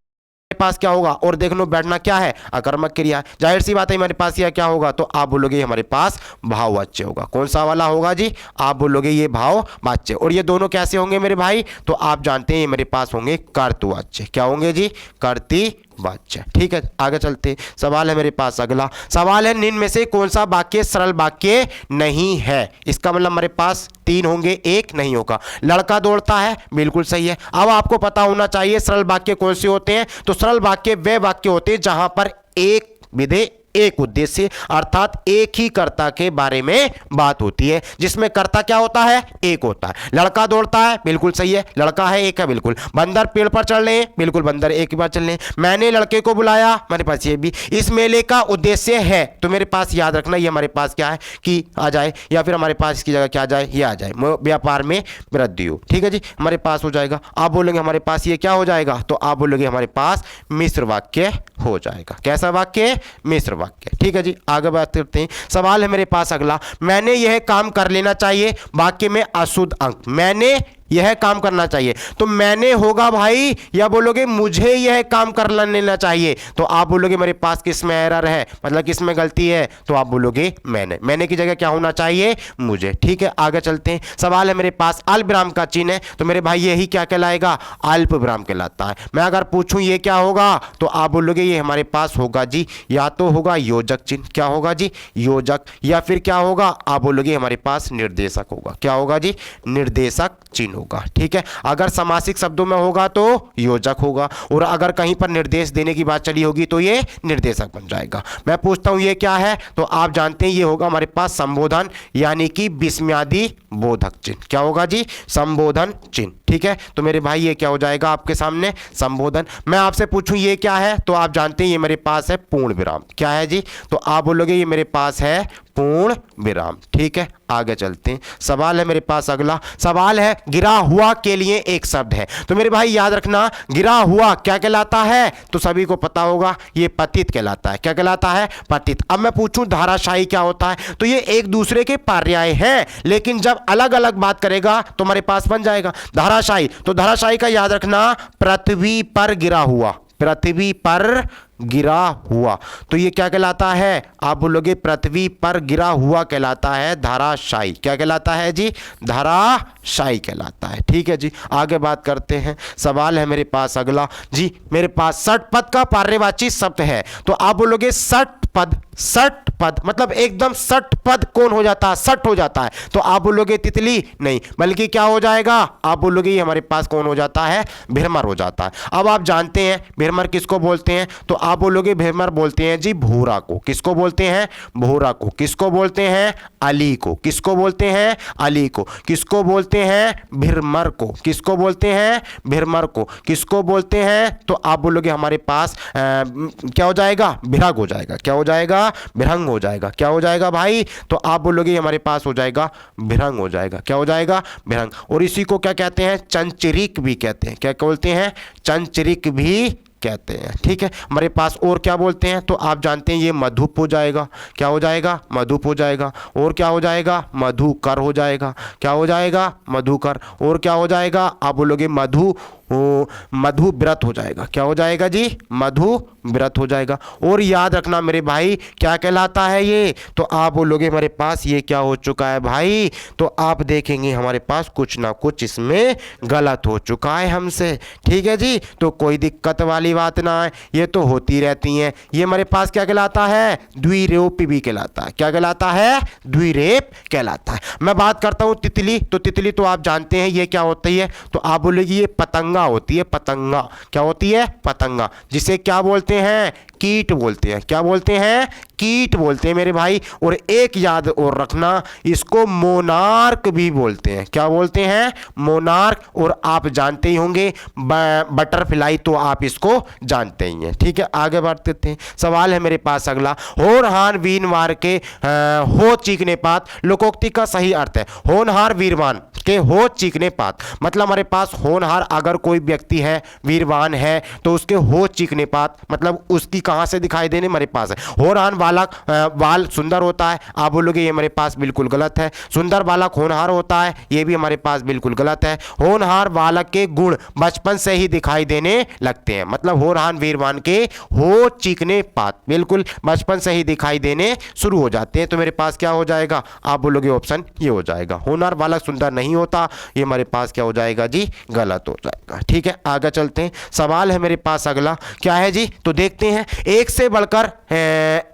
पास क्या होगा, और देख लो बैठना क्या है, अकर्मक क्रिया, जाहिर सी बात है हमारे पास यह क्या होगा, तो आप बोलोगे हमारे पास भाववाच्य होगा। कौन सा वाला होगा जी, आप बोलोगे ये भाववाच्य। और ये दोनों कैसे होंगे मेरे भाई, तो आप जानते हैं ये मेरे पास होंगे कर्तवाच्य। क्या होंगे जी, कर्तवाच्य। ठीक है, आगे चलते। सवाल है मेरे पास अगला, सवाल है निम्न में से कौन सा वाक्य सरल वाक्य नहीं है। इसका मतलब हमारे पास तीन होंगे, एक नहीं होगा। लड़का दौड़ता है, बिल्कुल सही है। अब आपको पता होना चाहिए सरल वाक्य कौन से होते हैं, तो सरल वाक्य वे वाक्य होते हैं जहां पर एक विधेय एक उद्देश्य, अर्थात एक ही कर्ता के बारे में बात होती है, जिसमें कर्ता क्या होता है, एक होता है। लड़का दौड़ता है, बिल्कुल सही है, लड़का है एक है, बिल्कुल। बंदर पेड़ पर चढ़ रहे हैं, बिल्कुल बंदर एक ही बार चल रहे हैं। मैंने लड़के को बुलाया, मेरे पास ये भी। इस मेले का उद्देश्य है, तो मेरे पास याद रखना ये हमारे पास क्या है कि आ जाए, या फिर हमारे पास इसकी जगह क्या आ जाए, ये आ जाए, व्यापार में वृद्धि हो। ठीक है जी, हमारे पास हो जाएगा। आप बोलेंगे हमारे पास ये क्या हो जाएगा, तो आप बोलोगे हमारे पास मिश्र वाक्य हो जाएगा। कैसा वाक्य, मिश्र वाक्य। ठीक है जी, आगे बात करते हैं। सवाल है मेरे पास अगला, मैंने यह काम कर लेना चाहिए, वाक्य में अशुद्ध अंक, मैंने यह काम करना चाहिए, तो मैंने होगा भाई, या बोलोगे मुझे यह काम कर लेना चाहिए, तो आप बोलोगे मेरे पास किस में एरर है, मतलब किस में गलती है, तो आप बोलोगे मैंने की जगह क्या होना चाहिए, मुझे। ठीक है, आगे चलते हैं। सवाल है मेरे पास अल्प विराम का चिन्ह है, तो मेरे भाई यही क्या कहलाएगा, अल्प विराम कहलाता है। मैं अगर पूछूं ये क्या होगा, तो आप बोलोगे ये हमारे पास होगा जी, या तो होगा योजक चिन्ह, क्या होगा जी, योजक, या फिर क्या होगा, आप बोलोगे हमारे पास निर्देशक होगा। क्या होगा जी, निर्देशक चिन्ह होगा। ठीक है, अगर समासिक शब्दों में होगा तो योजक होगा, और अगर कहीं पर निर्देश देने की बात चली होगी तो ये निर्देशक बन जाएगा। मैं पूछता हूं ये क्या है, तो आप जानते हैं ये होगा हमारे पास संबोधन, यानी कि विस्मयादि बोधक चिन्ह। क्या होगा जी, संबोधन चिन्ह। ठीक है, तो मेरे भाई ये क्या हो जाएगा आपके सामने, संबोधन। मैं आपसे पूछूं ये क्या है, तो आप जानते हैं ये मेरे पास है पूर्ण विराम। क्या है जी, तो आप बोलोगे ये मेरे पास है पूर्ण विराम। ठीक है, आगे चलते हैं। सवाल है मेरे पास अगला, सवाल है गिरा हुआ के लिए एक शब्द है, तो मेरे भाई याद रखना गिरा हुआ क्या कहलाता है, तो सभी को पता होगा ये पतित कहलाता है। क्या कहलाता है, पतित। अब मैं पूछूं धाराशायी क्या होता है, तो ये एक दूसरे के पर्याय हैं, लेकिन जब अलग अलग बात करेगा तो हमारे पास बन जाएगा धाराशायी। तो धाराशायी का याद रखना, पृथ्वी पर गिरा हुआ, पृथ्वी पर गिरा हुआ, तो ये क्या कहलाता है, आप बोलोगे पृथ्वी पर गिरा हुआ कहलाता है धाराशायी। क्या कहलाता है जी, धाराशायी कहलाता है। ठीक है जी, आगे बात करते हैं। सवाल है मेरे पास अगला जी, मेरे पास षटपद का पर्यायवाची शब्द है, तो आप बोलोगे षटपद, षटपद मतलब एकदम षटपद कौन हो जाता है, सट हो जाता है, तो आप बोलोगे तितली, नहीं, बल्कि क्या हो जाएगा, आप बोलोगे ये हमारे पास कौन हो जाता है, भ्रमर हो जाता है। अब आप जानते हैं भ्रमर किसको बोलते हैं, तो आप बोलोगे भीमर बोलते हैं जी भूरा को। किसको बोलते हैं? भूरा को। किसको बोलते हैं? अली को। किसको बोलते हैं? अली को। किसको बोलते हैं? भीमर को। किसको बोलते हैं? भीमर को। किसको बोलते हैं? तो आप बोलोगे हमारे पास क्या हो जाएगा? भिरंग हो जाएगा। क्या हो जाएगा? भिरंग हो जाएगा। क्या हो जाएगा भाई? तो आप बोलोगे हमारे पास हो जाएगा भिरंग हो जाएगा। क्या हो जाएगा? भिरंग। और इसी को क्या कहते हैं? चंचरिक भी कहते हैं। क्या बोलते हैं? चंचरिक भी कहते हैं। ठीक है, हमारे पास और क्या बोलते हैं? तो आप जानते हैं ये मधुप हो जाएगा। क्या हो जाएगा? मधुप हो जाएगा। और क्या हो जाएगा? मधुकर हो जाएगा। क्या हो जाएगा? मधुकर। और क्या हो जाएगा? आप बोलोगे मधु व्रत हो जाएगा। क्या हो जाएगा जी? मधु व्रत हो जाएगा। और याद रखना मेरे भाई क्या कहलाता है ये? तो आप बोलोगे हमारे पास ये क्या हो चुका है भाई? तो आप देखेंगे हमारे पास कुछ ना कुछ इसमें गलत हो चुका है हमसे। ठीक है जी, तो कोई दिक्कत वाली बात ना है, ये तो होती रहती हैं। ये हमारे पास क्या कहलाता है? द्विरेप भी कहलाता है। क्या कहलाता है? द्विरेप कहलाता है। मैं बात करता हूं तितली। तो तितली तो आप जानते हैं ये क्या होती है? तो आप बोलेगी ये पतंगा होती है। पतंगा। क्या होती है? पतंगा। जिसे क्या बोलते हैं? कीट बोलते हैं। क्या बोलते हैं? कीट बोलते हैं मेरे भाई। और एक याद और रखना, इसको मोनार्क भी बोलते हैं। क्या बोलते हैं? मोनार्क। और आप जानते ही होंगे बटरफ्लाई, तो आप इसको जानते ही हैं। ठीक है, आगे बढ़ते हैं। सवाल है मेरे पास अगला, होनहार वीरवान के हो चीखने पात लोकोक्ति का सही अर्थ है। होनहार वीरवान के हो चीखने पात मतलब हमारे पास होनहार अगर कोई व्यक्ति है, वीरवान है, तो उसके हो चीखने पात मतलब उसकी कहां से दिखाई देने हमारे पास है। होनहार बालक बाल सुंदर होता है। आप बोलोगे ये हमारे पास बिल्कुल गलत है। सुंदर बालक होनहार होता है, ये भी हमारे पास बिल्कुल गलत है। होनहार बालक के गुण बचपन से ही दिखाई देने लगते हैं। मतलब होनहार वीरवान के हो चीखने पात बिल्कुल बचपन से ही दिखाई देने शुरू हो जाते हैं। तो मेरे पास क्या हो जाएगा? आप बोलोगे ऑप्शन ये हो जाएगा। होनहार बालक सुंदर नहीं होता, ये हमारे पास क्या हो जाएगा जी? गलत हो जाएगा। ठीक है, आगे चलते हैं। सवाल है मेरे पास अगला, क्या है जी? तो देखते हैं। एक से बढ़कर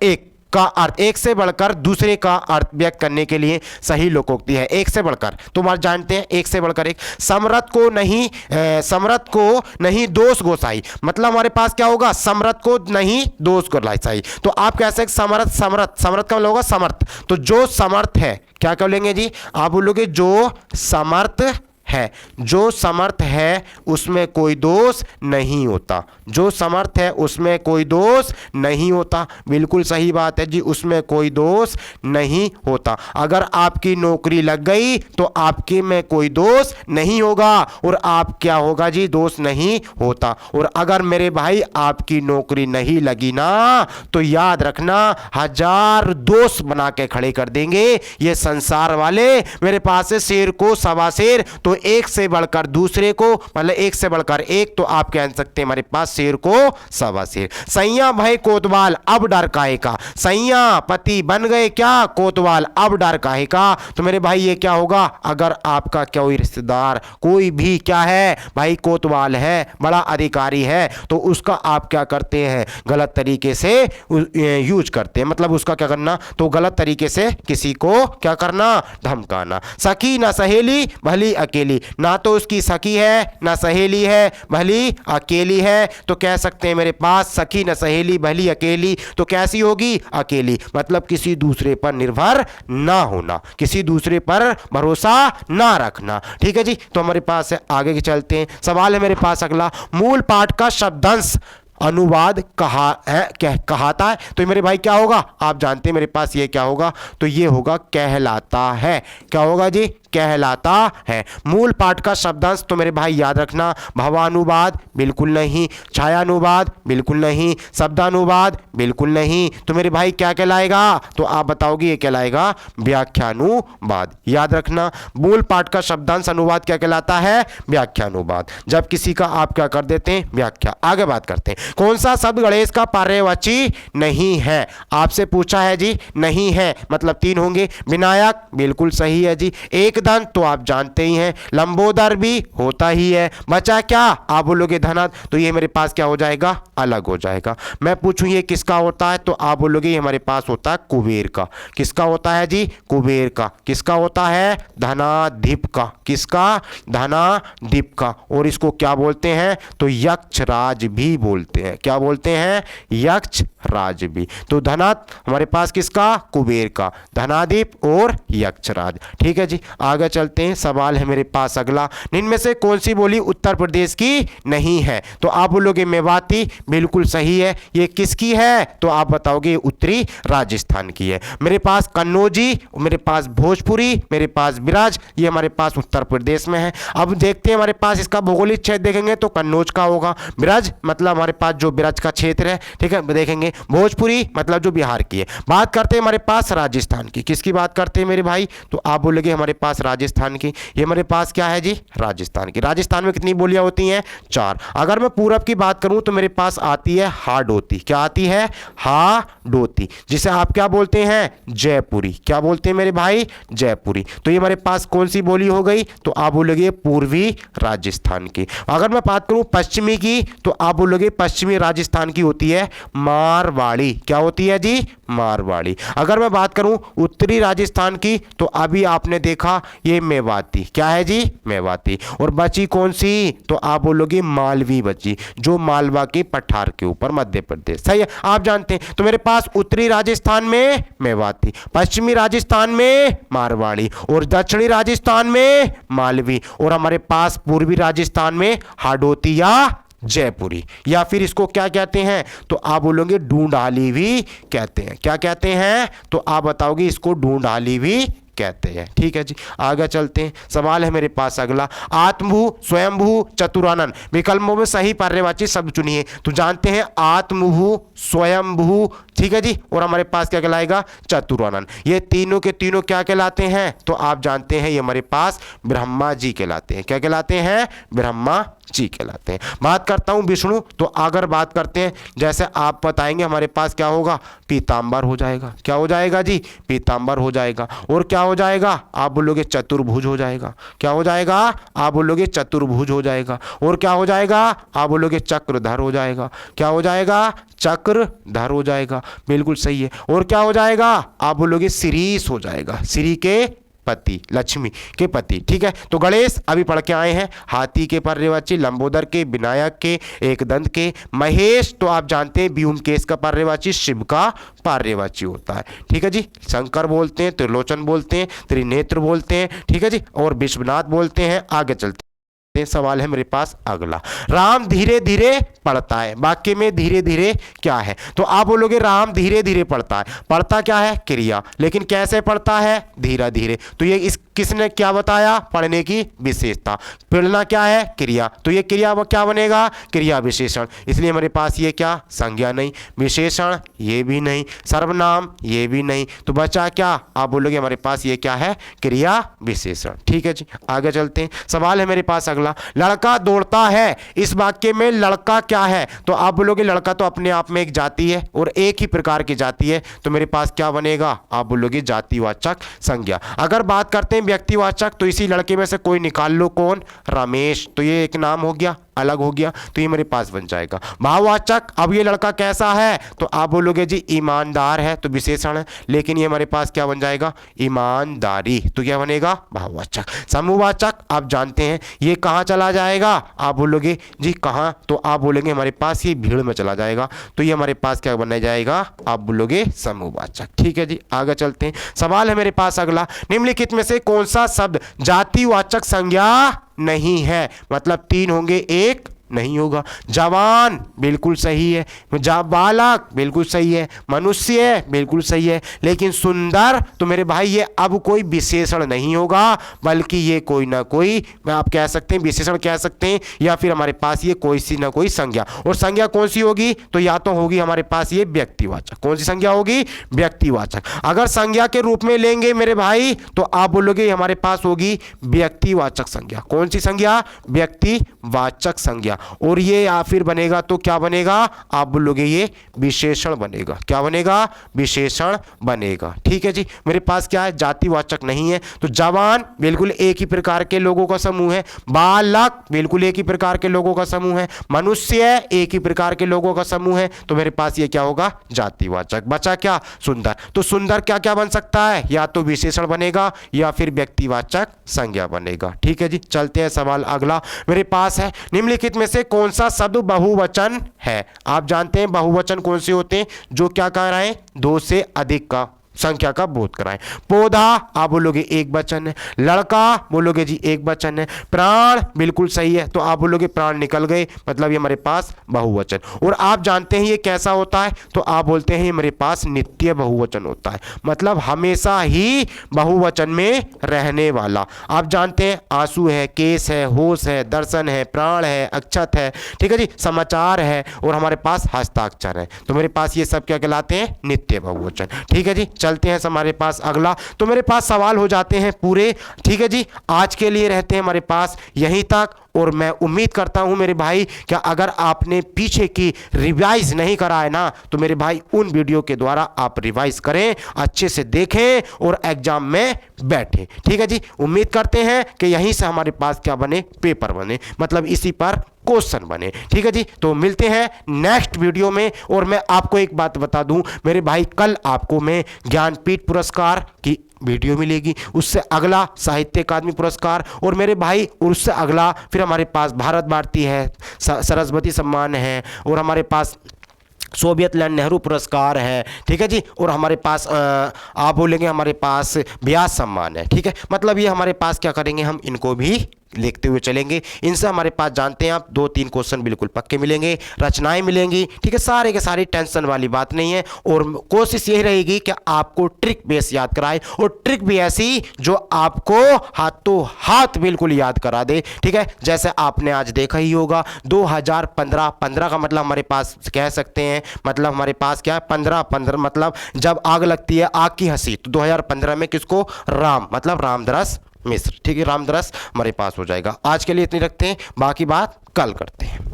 एक का अर्थ, एक से बढ़कर दूसरे का अर्थ व्यक्त करने के लिए सही लोकोक्ति है। एक से बढ़कर, तुम आज जानते हैं एक से बढ़कर एक। समरथ को नहीं दोष गोसाई मतलब हमारे पास क्या होगा? समरथ को नहीं दोष गोसाई। तो आप कह सकते समरथ समरथ का मतलब होगा समर्थ। तो जो समर्थ है, क्या कर लेंगे जी? आप बोलोगे जो समर्थ है। जो समर्थ है उसमें कोई दोष नहीं होता। जो समर्थ है उसमें कोई दोष नहीं होता। बिल्कुल सही बात है जी, उसमें कोई दोष नहीं होता। अगर आपकी नौकरी लग गई तो आपके में कोई दोष नहीं होगा और आप क्या होगा जी? दोष नहीं होता। और अगर मेरे भाई आपकी नौकरी नहीं लगी ना, तो याद रखना 1000 दोष बना के खड़े कर देंगे ये संसार वाले। मेरे पास है शेर को सवा शेर, तो एक से बढ़कर दूसरे को मतलब एक से बढ़कर एक, तो आप कह सकते हैं हमारे पास शेर को सवा शेर। सैया भय कोतवाल अब डर काहे का। सैया पति बन गए क्या कोतवाल अब डर काहे का। तो मेरे भाई ये क्या होगा? अगर आपका कोई रिश्तेदार कोई भी क्या है भाई कोतवाल है, बड़ा अधिकारी है, तो उसका आप क्या करते हैं? गलत तरीके से यूज करते हैं। मतलब उसका क्या करना? तो गलत तरीके से किसी को क्या करना? धमकाना। सखी ना सहेली भली अकेली, ना तो उसकी सखी है ना सहेली है, भली अकेली है। तो कह सकते हैं मेरे पास सखी न सहेली भली अकेली, तो कैसी होगी? अकेली। मतलब किसी दूसरे पर निर्भर ना होना, किसी दूसरे पर भरोसा ना रखना। ठीक है जी, तो हमारे पास है आगे के चलते हैं। सवाल है मेरे पास अगला, मूल पाठ का शब्दांश अनुवाद कहाता है। तो मेरे भाई क्या होगा? आप जानते हैं मेरे पास ये क्या होगा? तो ये होगा कहलाता है। क्या होगा जी? कहलाता है। मूल पाठ का शब्दांश तो मेरे भाई याद रखना, भावानुवाद बिल्कुल नहीं, छायानुवाद बिल्कुल नहीं, शब्दानुवाद बिल्कुल नहीं। तो मेरे भाई क्या कहलाएगा? तो आप बताओगे ये कहलाएगा व्याख्यानुवाद। याद रखना, मूल पाठ का शब्दांश अनुवाद क्या कहलाता है? व्याख्यानुवाद। जब किसी का आप क्या कर देते हैं? व्याख्या। आगे बात करते हैं। कौन सा शब्द गणेश का पर्यायवाची नहीं है? आपसे पूछा है जी, नहीं है मतलब 3 होंगे। विनायक बिल्कुल सही है जी। एक एक दंत तो आप जानते ही हैं, लंबोदर भी होता ही है। बचा क्या? आप बोलोगे धनाद, तो ये मेरे पास क्या हो जाएगा? अलग हो जाएगा। मैं पूछूं ये किसका होता है, तो आप बोलोगे ये हमारे पास होता है कुबेर का। किसका होता है जी? कुबेर का। किसका होता है? धनाधिप का। किसका? धनाधिप का। और इसको क्या बोलते हैं? तो यक्षराज भी बोलते हैं। क्या बोलते हैं? यक्षराज भी। तो धनाद हमारे पास किसका? कुबेर का, धनाधिप और यक्षराज। ठीक है जी, आगे चलते हैं। सवाल है मेरे पास अगला, इनमें से कौन सी बोली उत्तर प्रदेश की नहीं है? तो आप बोलोगे मेवाती, बिल्कुल सही है। ये किसकी है? तो आप बताओगे उत्तरी राजस्थान की है। मेरे पास कन्नौजी, मेरे पास भोजपुरी, मेरे पास बिराज, ये हमारे पास उत्तर प्रदेश में है। अब देखते हैं हमारे पास इसका भौगोलिक क्षेत्र देखेंगे तो कन्नौज का होगा, बिराज मतलब हमारे पास जो बिराज का क्षेत्र है, ठीक है, देखेंगे। भोजपुरी मतलब जो बिहार की है। बात करते हैं हमारे पास राजस्थान की, किसकी बात करते हैं मेरे भाई? तो आप बोलोगे हमारे पास राजस्थान की। ये हमारे पास क्या है जी? राजस्थान की। राजस्थान में कितनी बोलियां होती हैं? 4। अगर मैं पूरब की बात करूं तो मेरे पास आती है हाडोती। क्या आती है? हाडोती, जिसे आप क्या बोलते हैं? जयपुरी। क्या बोलते हैं मेरे भाई? जयपुरी। तो ये हमारे पास कौन सी बोली हो गई? तो आप बोलोगे पूर्वी राजस्थान की। अगर मैं बात करूं पश्चिमी की, तो आप बोलोगे पश्चिमी राजस्थान की होती है मारवाड़ी। क्या होती है जी? मारवाड़ी। अगर मैं बात करूं उत्तरी राजस्थान की, तो अभी आपने देखा ये मेवाती। क्या है जी? मेवाती। और बची कौन सी? तो आप बोलोगे मालवी बची, जो मालवा के पठार के ऊपर, मध्य प्रदेश। सही है, आप जानते हैं। तो मेरे पास उत्तरी राजस्थान में मेवाती, पश्चिमी राजस्थान में मारवाड़ी और दक्षिणी राजस्थान में मालवी, और हमारे पास पूर्वी राजस्थान में हाडोती या जयपुरी, या फिर इसको क्या कहते हैं? तो आप बोलोगे ढूंढाली भी कहते हैं। क्या कहते हैं? तो आप बताओगे इसको ढूंढाली भी कहते हैं। ठीक है जी, आगे चलते हैं। सवाल है मेरे पास अगला, आत्मभू, स्वयंभू, चतुरानन, विकल्पों में सही पर्यायवाची शब्द चुनिए। तो जानते हैं आत्मभू, स्वयंभू, ठीक है जी, और हमारे पास क्या कहलाएगा? चतुरानन। ये तीनों के तीनों क्या कहलाते हैं? तो आप जानते हैं ये हमारे पास ब्रह्मा जी कहलाते हैं। क्या कहलाते हैं? ब्रह्मा जी कहलाते हैं। बात करता हूं विष्णु, तो अगर बात करते हैं जैसे आप बताएंगे हमारे पास क्या होगा? पीतांबर हो जाएगा। क्या हो जाएगा जी? पीतांबर हो जाएगा। और क्या हो जाएगा? आप बोलोगे चतुर्भुज हो जाएगा। क्या हो जाएगा? आप बोलोगे चतुर्भुज हो जाएगा। और क्या हो जाएगा? आप बोलोगे चक्रधर हो जाएगा। क्या हो जाएगा? चक्रधर हो जाएगा, बिल्कुल सही है। और क्या हो जाएगा? आप बोलोगे शिरीष हो जाएगा, श्री के पति, लक्ष्मी के पति। ठीक है, तो गणेश अभी पढ़ के आए हैं, हाथी के पर्यायवाची, लंबोदर के, विनायक के, एकदंत के, महेश तो आप जानते हैं व्योमकेश का पर्यायवाची, शिव का पर्यायवाची होता है। ठीक है जी, शंकर बोलते हैं, त्रिलोचन बोलते हैं, त्रिनेत्र बोलते हैं, ठीक है जी, और विश्वनाथ बोलते हैं। आगे चलते सवाल है मेरे पास अगला, राम धीरे धीरे पढ़ता है, वाक्य में धीरे धीरे क्या है? तो आप बोलोगे राम धीरे धीरे पढ़ता है। पढ़ता क्या है? क्रिया, लेकिन कैसे पढ़ता है? धीरे धीरे। तो ये इस किसने क्या बताया? पढ़ने की विशेषता। पढ़ना क्या है? क्रिया। तो ये क्रिया वो क्या बनेगा? क्रिया विशेषण। इसलिए हमारे पास ये क्या? संज्ञा नहीं, विशेषण ये भी नहीं, सर्वनाम ये भी नहीं, तो बचा क्या? आप बोलोगे हमारे पास ये क्या है? क्रिया विशेषण। ठीक है जी, आगे चलते हैं। सवाल है मेरे पास अगला, लड़का दौड़ता है, इस वाक्य में लड़का क्या है? तो आप बोलोगे लड़का तो अपने आप में एक जाति है और एक ही प्रकार की जाति है, तो मेरे पास क्या बनेगा? आप बोलोगे जातिवाचक संज्ञा। अगर बात करते हैं व्यक्तिवाचक, तो इसी लड़के में से कोई निकाल लो, कौन? रमेश, तो ये एक नाम हो गया, अलग हो गया, तो ये मेरे पास बन जाएगा। भाववाचक, अब ये लड़का कैसा है? तो आप बोलोगे जी ईमानदार है, तो विशेषण है, लेकिन ये हमारे पास क्या बन जाएगा? ईमानदारी, तो क्या बनेगा? भाववाचक। समूहवाचक आप जानते हैं, ये कहाँ चला जाएगा? आप बोलोगे जी कहाँ? तो आप बोलेंगे हमारे पास ये भीड़ में चला जाएगा, तो ये हमारे पास क्या बन जाएगा? आप बोलोगे समूहवाचक। ठीक है जी, आगे चलते हैं। सवाल है मेरे पास अगला, निम्नलिखित में से कौन सा शब्द जातिवाचक संज्ञा नहीं है? मतलब 3 होंगे, एक नहीं होगा। जवान बिल्कुल सही है, बालक बिल्कुल सही है, मनुष्य बिल्कुल सही है, लेकिन सुंदर तो मेरे भाई ये अब कोई विशेषण नहीं होगा, बल्कि ये कोई ना कोई आप कह सकते हैं विशेषण कह सकते हैं, या फिर हमारे पास ये कोई सी ना कोई संज्ञा। और संज्ञा कौन सी होगी? तो या तो होगी हमारे पास ये व्यक्तिवाचक। कौन सी संज्ञा होगी? व्यक्तिवाचक। अगर संज्ञा के रूप में लेंगे मेरे भाई, तो आप बोलोगे हमारे पास होगी व्यक्तिवाचक संज्ञा। कौन सी संज्ञा? व्यक्तिवाचक संज्ञा। और ये या फिर बनेगा तो क्या बनेगा, आप बोलोगे ये विशेषण बनेगा। क्या बनेगा, विशेषण बनेगा। ठीक है जी, मेरे पास क्या है, जातिवाचक नहीं है। तो जवान बिल्कुल एक ही प्रकार के लोगों का समूह है, बालक बिल्कुल एक ही प्रकार के लोगों का समूह है, मनुष्य एक ही प्रकार के लोगों का समूह है। तो मेरे पास ये क्या होगा, जातिवाचक। बचा क्या, सुंदर। तो सुंदर क्या क्या बन सकता है, या तो विशेषण बनेगा या फिर व्यक्तिवाचक संज्ञा बनेगा। ठीक है जी, चलते हैं सवाल अगला। मेरे पास है, निम्नलिखित में से कौन सा शब्द बहुवचन है। आप जानते हैं बहुवचन कौन से होते हैं, जो क्या कह रहे हैं, दो से अधिक का संख्या का बोध कराएं। पौधा आप बोलोगे एक वचन है, लड़का बोलोगे जी एक वचन है, प्राण बिल्कुल सही है, तो आप बोलोगे प्राण निकल गए, मतलब ये हमारे पास बहुवचन। और आप जानते हैं ये कैसा होता है, तो आप बोलते हैं ये मेरे पास नित्य बहुवचन होता है, मतलब हमेशा ही बहुवचन में रहने वाला। आप जानते हैं आंसू है, केस है, होश है, दर्शन है, प्राण है, अक्षत है, ठीक है जी, समाचार है, और हमारे पास हस्ताक्षर है। तो मेरे पास ये सब क्या कहलाते हैं, नित्य बहुवचन। ठीक है जी, चलते हैं हमारे पास अगला। तो मेरे पास सवाल हो जाते हैं पूरे। ठीक है जी, आज के लिए रहते हैं हमारे पास यहीं तक। और मैं उम्मीद करता हूं मेरे भाई, क्या अगर आपने पीछे की रिवाइज नहीं करा है ना, तो मेरे भाई उन वीडियो के द्वारा आप रिवाइज करें, अच्छे से देखें और एग्जाम में बैठें। ठीक है जी, उम्मीद करते हैं कि यहीं से हमारे पास क्या बने, पेपर बने, मतलब इसी पर क्वेश्चन बने। ठीक है जी, तो मिलते हैं नेक्स्ट वीडियो में। और मैं आपको एक बात बता दूं मेरे भाई, कल आपको मैं ज्ञानपीठ पुरस्कार की वीडियो मिलेगी, उससे अगला साहित्य अकादमी पुरस्कार, और मेरे भाई उससे अगला फिर हमारे पास भारत भारती है, सरस्वती सम्मान है, और हमारे पास सोवियत लैंड नेहरू पुरस्कार है। ठीक है जी, और हमारे पास आप बोलेंगे हमारे पास व्यास सम्मान है। ठीक है, मतलब ये हमारे पास क्या करेंगे, हम इनको भी लिखते हुए चलेंगे। इनसे हमारे पास जानते हैं आप 2-3 क्वेश्चन बिल्कुल पक्के मिलेंगे, रचनाएं मिलेंगी। ठीक है, सारे के सारी टेंशन वाली बात नहीं है। और कोशिश यही रहेगी कि आपको ट्रिक बेस याद कराए, और ट्रिक भी ऐसी जो आपको हाथों हाथ बिल्कुल याद करा दे। ठीक है, जैसे आपने आज देखा ही होगा 2015 का मतलब हमारे पास कह सकते हैं, मतलब हमारे पास क्या है 15 मतलब जब आग लगती है, आग की हंसी। तो 2015 में किसको, राम, मतलब रामदरस मिश्र। ठीक है, रामदरस हमारे पास हो जाएगा। आज के लिए इतनी रखते हैं, बाकी बात कल करते हैं।